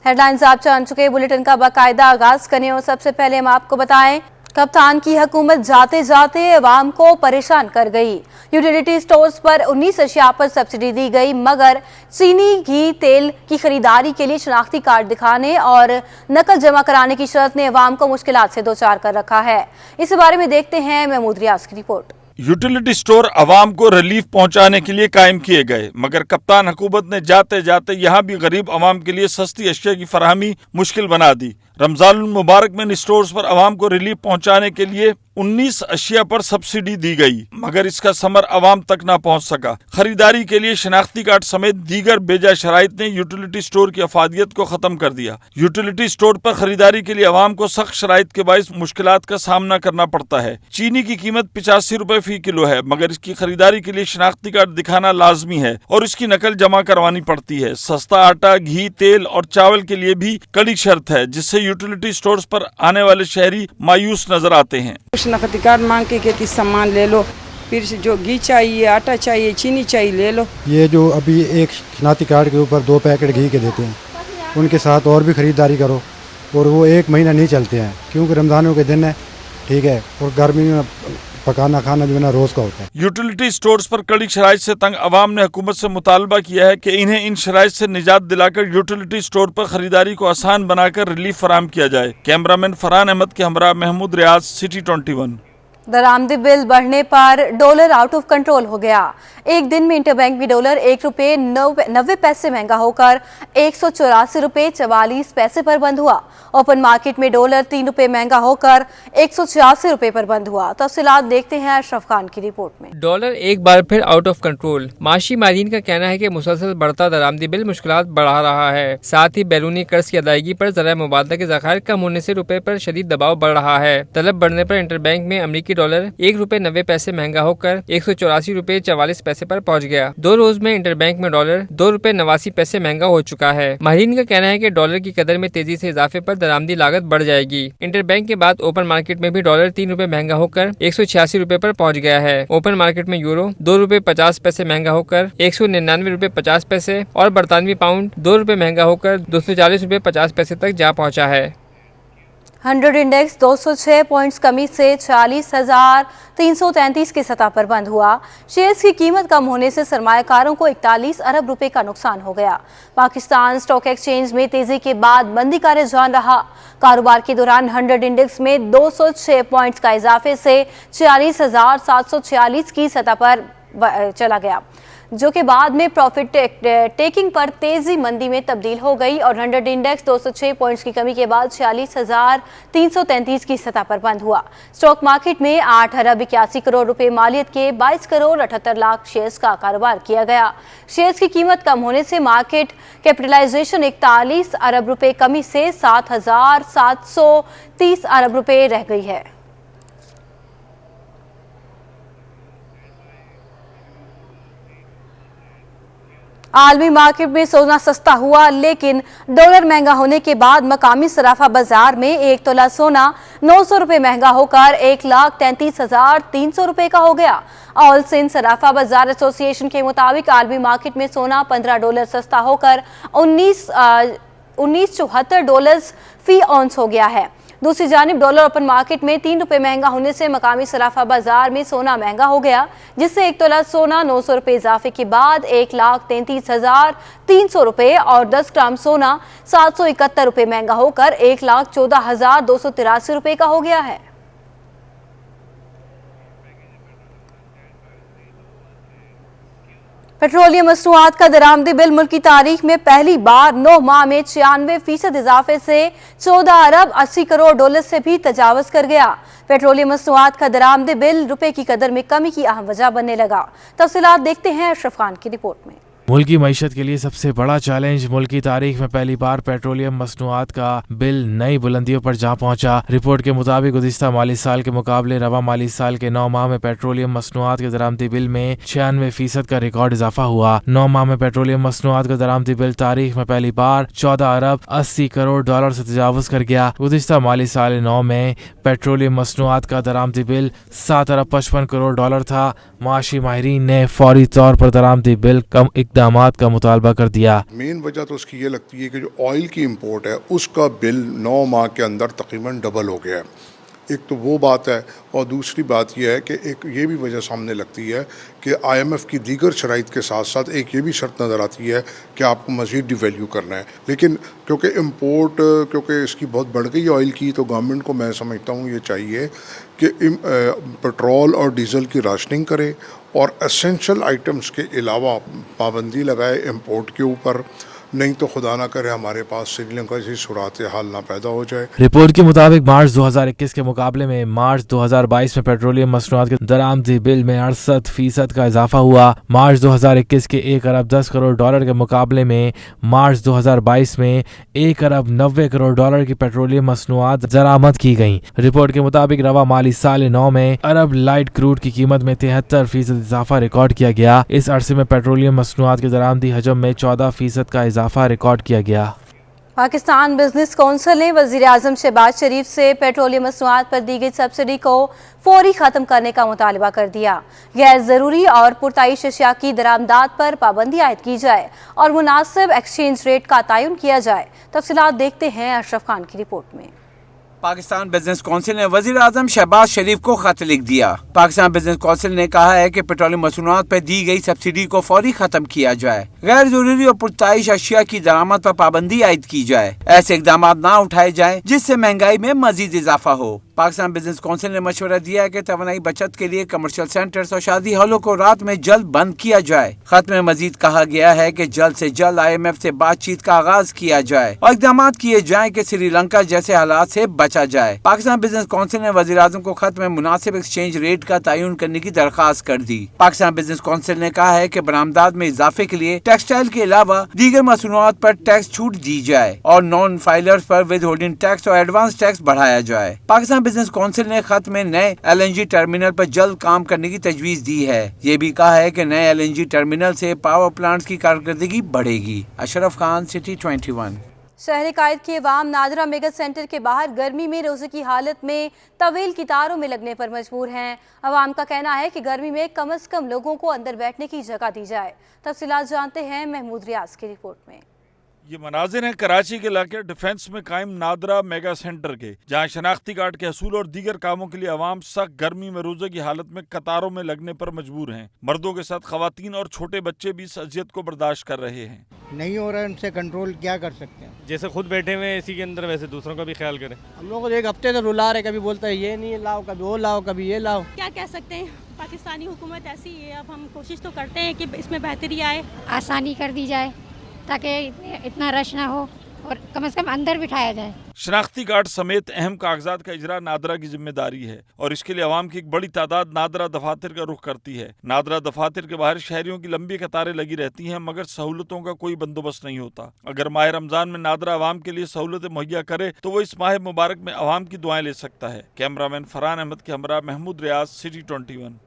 Headlines आप जान चुके, बुलेटिन का बाकायदा आगाज करें और सबसे पहले हम आपको बताएं, कप्तान की हुकूमत जाते जाते अवाम को परेशान कर गई। यूटिलिटी स्टोर्स पर 19 अशिया पर सब्सिडी दी गई, मगर चीनी, घी, तेल की खरीदारी के लिए शनाख्ती कार्ड दिखाने और नकल जमा कराने की शर्त ने अवाम को मुश्किलात से दो चार कर रखा है। इस बारे में देखते हैं महमूद रियाज की रिपोर्ट। यूटिलिटी स्टोर अवाम को रिलीफ पहुंचाने के लिए कायम किए गए, मगर कप्तान हुकूमत ने जाते जाते यहाँ भी गरीब अवाम के लिए सस्ती अशिया की फराहमी मुश्किल बना दी। रमजान मुबारक में इन स्टोर्स पर अवाम को रिलीफ पहुंचाने के लिए 19 अशिया पर सब्सिडी दी गई, मगर इसका समर अवाम तक न पहुंच सका। खरीदारी के लिए शनाख्ती कार्ड समेत दीगर बेजा शराइत ने यूटिलिटी स्टोर की अफादियत को खत्म कर दिया। यूटिलिटी स्टोर पर खरीदारी के लिए अवाम को सख्त शराइत के बाइस मुश्किलात का सामना करना पड़ता है। चीनी की कीमत 85 रुपए फी किलो है, मगर इसकी खरीदारी के लिए शनाख्ती कार्ड दिखाना लाजमी है और इसकी नकल जमा करवानी पड़ती है। सस्ता आटा, घी, तेल और चावल के लिए भी कड़ी शर्त है, जिससे यूटिलिटी स्टोर्स पर आने वाले शहरी मायूस नजर आते हैं। शनाख्ती कार्ड मांग के कहती सामान ले लो, फिर जो घी चाहिए, आटा चाहिए, चीनी चाहिए, ले लो। ये जो अभी एक शनाख्ती कार्ड के ऊपर 2 पैकेट घी के देते हैं, उनके साथ और भी खरीदारी करो और वो 1 महीना नहीं चलते हैं, क्योंकि रमजानों के दिन है, ठीक है, और गर्मी में पकाना खाना जो है ना रोज का होता है। यूटिलिटी स्टोर्स पर कड़ी शराइत से तंग अवाम ने हुकूमत से मुतालबा किया है कि इन्हें इन शराइत से निजात दिलाकर यूटिलिटी स्टोर पर खरीदारी को आसान बनाकर रिलीफ फराहम किया जाए। कैमरामैन फरहान अहमद के हमरा महमूद रियाज, सिटी 21। दरामदी बिल बढ़ने पर डॉलर आउट ऑफ कंट्रोल हो गया। एक दिन में इंटरबैंक में डॉलर 1 रुपये 90 पैसे महंगा होकर 184 रुपये 44 पैसे पर बंद हुआ। ओपन मार्केट में डॉलर 3 रुपये महंगा होकर 186 रुपये पर बंद हुआ। तफसीलात देखते हैं अशरफ खान की रिपोर्ट में। डॉलर एक बार फिर आउट ऑफ कंट्रोल। माशी माहिरीन का कहना है कि मुसलसल बढ़ता दरामदी बिल मुश्किलात बढ़ा रहा है। साथ ही बैरूनी कर्ज की अदायगी पर ज़राए मुबादला के ज़खायर कम होने से रुपए पर शदीद दबाव बढ़ रहा है। तलब बढ़ने पर इंटरबैंक में अमरीकी डॉलर 1 रुपये 90 पैसे महंगा होकर 184 रुपये 44 पैसे पर पहुंच गया। 2 रोज में इंटरबैंक में डॉलर 2 रुपये 89 पैसे महंगा हो चुका है। माहिरीन का कहना है कि डॉलर की कदर में तेजी से इजाफे पर दरामदी लागत बढ़ जाएगी। इंटरबैंक के बाद ओपन मार्केट में भी डॉलर 3 रुपये महंगा होकर 186 रुपये पर पहुंच गया है। ओपन मार्केट में यूरो 2 रुपये 50 पैसे महंगा होकर 199 रुपये 50 पैसे और बरतानवी पाउंड 2 रुपये महंगा होकर 240 रुपये 50 पैसे तक जा पहुंचा है। 100 इंडेक्स 206 पॉइंट्स कमी से 40,333 की सतह पर बंद हुआ। शेयर्स की कीमत कम होने से सरमायाकारों को 41 अरब रुपए का नुकसान हो गया। पाकिस्तान स्टॉक एक्सचेंज में तेजी के बाद मंदी का रुझान रहा। कारोबार के दौरान 100 इंडेक्स में 206 पॉइंट्स का इजाफे से 46,746 की सतह पर चला गया, जो कि बाद में प्रॉफिट टेकिंग पर तेजी मंदी में तब्दील हो गई और 100 इंडेक्स 206 पॉइंट्स की कमी के बाद 46,333 की सतह पर बंद हुआ। स्टॉक मार्केट में 8 अरब 81 करोड़ रुपए मालियत के 22 करोड़ 78 लाख शेयर्स का कारोबार किया गया। शेयर्स की कीमत कम होने से मार्केट कैपिटलाइजेशन 41 अरब रुपए कमी से 7,730 अरब रुपए रह गई है। आलमी मार्केट में सोना सस्ता हुआ, लेकिन डॉलर महंगा होने के बाद मकामी सराफा बाजार में 1 तोला सोना 900 रुपये महंगा होकर 1,33,300 रुपये का हो गया। ऑल सिंध सराफा बाजार एसोसिएशन के मुताबिक आलमी मार्केट में सोना 15 डॉलर सस्ता होकर 1974 डॉलर फी औंस हो गया है। दूसरी जानिब डॉलर ओपन मार्केट में 3 रुपये महंगा होने से मकामी सराफा बाजार में सोना महंगा हो गया, जिससे 1 तोला सोना 900 रुपये इजाफे के बाद 1,33,300 रुपये और 10 ग्राम सोना 771 रुपये महंगा होकर 1,14,283 रुपये का हो गया है। पेट्रोलियम मसनूआत का दरामदी बिल मुल्क की तारीख में पहली बार 9 माह में 96% इजाफे से 14 अरब 80 करोड़ डॉलर से भी तजावज कर गया। पेट्रोलियम मसनूआत का दरामदी बिल रुपए की कदर में कमी की अहम वजह बनने लगा। तफसीलात देखते हैं अशरफ खान की रिपोर्ट में। मुल्क की मईशत के लिए सबसे बड़ा चैलेंज, मुल्क की तारीख में पहली बार पेट्रोलियम मसनूआत का बिल नई बुलंदियों पर जा पहुंचा। रिपोर्ट के मुताबिक गुज़िश्ता माली साल के मुकाबले रवा माली साल के 9 माह में पेट्रोलियम मसनूआत के दरामदी बिल में 96% का रिकॉर्ड इजाफा हुआ। 9 माह में पेट्रोलियम मसनूआत का दरामदी बिल तारीख में पहली बार 14 अरब 80 करोड़ डॉलर से तजावुज़ कर गया। गुज़िश्ता माली साल 9 में पेट्रोलियम मसनूआत का दरामदी बिल 7 अरब 55 करोड़ डॉलर था। माशी माहिरीन ने फौरी तौर पर दरामदी बिल कम इकदार इकदामात का मुतालबा कर दिया। मेन वजह तो उसकी ये लगती है कि जो ऑयल की इंपोर्ट है उसका बिल 9 माह के अंदर तकरीबन डबल हो गया है। एक तो वो बात है, और दूसरी बात यह है कि एक ये भी वजह सामने लगती है कि IMF की दीगर शराइत के साथ साथ एक ये भी शर्त नज़र आती है कि आपको मज़ीद डिवैल्यू करना है। लेकिन क्योंकि इम्पोर्ट क्योंकि इसकी बहुत बढ़ गई ऑयल की, तो गवर्नमेंट को मैं समझता हूँ ये चाहिए कि पेट्रोल और डीज़ल की राशनिंग करे और एसेंशियल आइटम्स के अलावा पाबंदी लगाए इम्पोर्ट के ऊपर, नहीं तो खुदा ना करे हमारे पास श्रीलंका जैसी सूरत हाल ना पैदा हो जाए। रिपोर्ट के मुताबिक मार्च 2021 के मुकाबले में मार्च 2022 में पेट्रोलियम मसनूआत के दरामदी बिल में 68% का इजाफा हुआ। मार्च 2021 के 1 अरब 10 करोड़ डॉलर के मुकाबले में मार्च 2022 में 1 अरब 90 करोड़ डॉलर की पेट्रोलियम मसनूआत दरामद की गयी। रिपोर्ट के मुताबिक रवा माली साल 9 में अरब लाइट क्रूड की कीमत में 73% इजाफा रिकॉर्ड किया गया। इस अरसे में पेट्रोलियम मसनूआत के दरामदी हजम में 14% का इजाफा रिकॉर्ड किया गया। पाकिस्तान बिजनेस कौंसिल ने वजीर आजम शहबाज शरीफ से पेट्रोलियम मसनूआत पर दी गई सब्सिडी को फौरी खत्म करने का मुतालबा कर दिया। गैर जरूरी और पुरताइश अशिया की दरामदात पर पाबंदी आयद की जाए और मुनासिब एक्सचेंज रेट का तयन किया जाए। तफसीलात देखते हैं अशरफ खान की रिपोर्ट में। पाकिस्तान बिजनेस कौंसिल ने वजीर आजम शहबाज शरीफ को खत लिख दिया। पाकिस्तान बिजनेस कौंसिल ने कहा है कि पेट्रोलियम मसनूआत पर दी गई सब्सिडी को फौरी खत्म किया जाए, गैर जरूरी और पुरताइश अशिया की दरामद पर पाबंदी आयद की जाए, ऐसे इकदाम ना उठाए जाएं जिससे महंगाई में मजीद इजाफा हो। पाकिस्तान बिजनेस कौंसिल ने मशवरा दिया है कि तवानाई बचत के लिए कमर्शियल सेंटर्स और शादी हॉलों को रात में जल्द बंद किया जाए। खत में मजीद कहा गया है कि जल्द से जल्द IMF से बातचीत का आगाज किया जाए और इकदाम किए जाएं कि श्रीलंका जैसे हालात से बचा जाए। पाकिस्तान बिजनेस कौंसिल ने वज़ीर आज़म को खत में मुनासिब एक्सचेंज रेट का तयन करने की दरखास्त कर दी। पाकिस्तान बिजनेस कौंसिल ने कहा है कि बरामदात में इजाफे के लिए टेक्सटाइल के अलावा दीगर मसनूआत पर टैक्स छूट दी जाए और नॉन फाइलर्स पर विद होल्डिंग टैक्स और एडवांस टैक्स बढ़ाया जाए। पाकिस्तान बिजनेस कौंसिल ने खत में नए LNG टर्मिनल पर जल्द काम करने की तजवीज दी है। ये भी कहा है कि नए LNG टर्मिनल से पावर प्लांट्स की कारकर्दगी बढ़ेगी। अशरफ खान, सिटी 21। शहर कायद के अवाम नादरा मेगा सेंटर के बाहर गर्मी में रोजे की हालत में तवील कतारों में लगने पर मजबूर हैं। अवाम का कहना है कि गर्मी में कम से कम लोगों को अंदर बैठने की जगह दी जाए। तफसीलात जानते हैं महमूद रियाज की रिपोर्ट में। ये मनाजिर हैं कराची के इलाके डिफेंस में कायम नादरा मेगा सेंटर के, जहाँ शनाख्ती कार्ड के हसूल और दीगर कामों के लिए अवाम सख्त गर्मी में रोजे की हालत में कतारों में लगने पर मजबूर हैं। मर्दों के साथ खवातीन और छोटे बच्चे भी इस अजियत को बर्दाश्त कर रहे हैं। नहीं हो रहा है, उनसे कंट्रोल क्या कर सकते हैं। जैसे खुद बैठे हुए एसी के अंदर, वैसे दूसरों का भी ख्याल करें। हम लोग एक हफ्ते से रुला रहे, कभी बोलता है ये नहीं लाओ, कभी वो लाओ, कभी ये लाओ। क्या कह सकते हैं, पाकिस्तानी हुकूमत ऐसी है। अब हम कोशिश तो करते हैं कि इसमें बेहतरी आए, आसानी कर दी जाए ताकि इतना रश ना हो और कम से कम अंदर बिठाया जाए। शनाख्ती कार्ड समेत अहम कागजात का इजरा नादरा की जिम्मेदारी है और इसके लिए अवाम की एक बड़ी तादाद नादरा दफातर का रुख करती है। नादरा दफातर के बाहर शहरियों की लंबी कतारें लगी रहती हैं, मगर सहूलतों का कोई बंदोबस्त नहीं होता। अगर माह रमजान में नादरा अवाम के लिए सहूलतें मुहैया करे तो वो इस माह मुबारक में अवाम की दुआएं ले सकता है। कैमरामैन फरहान अहमद के हमरा महमूद रियाज, सिटी 21।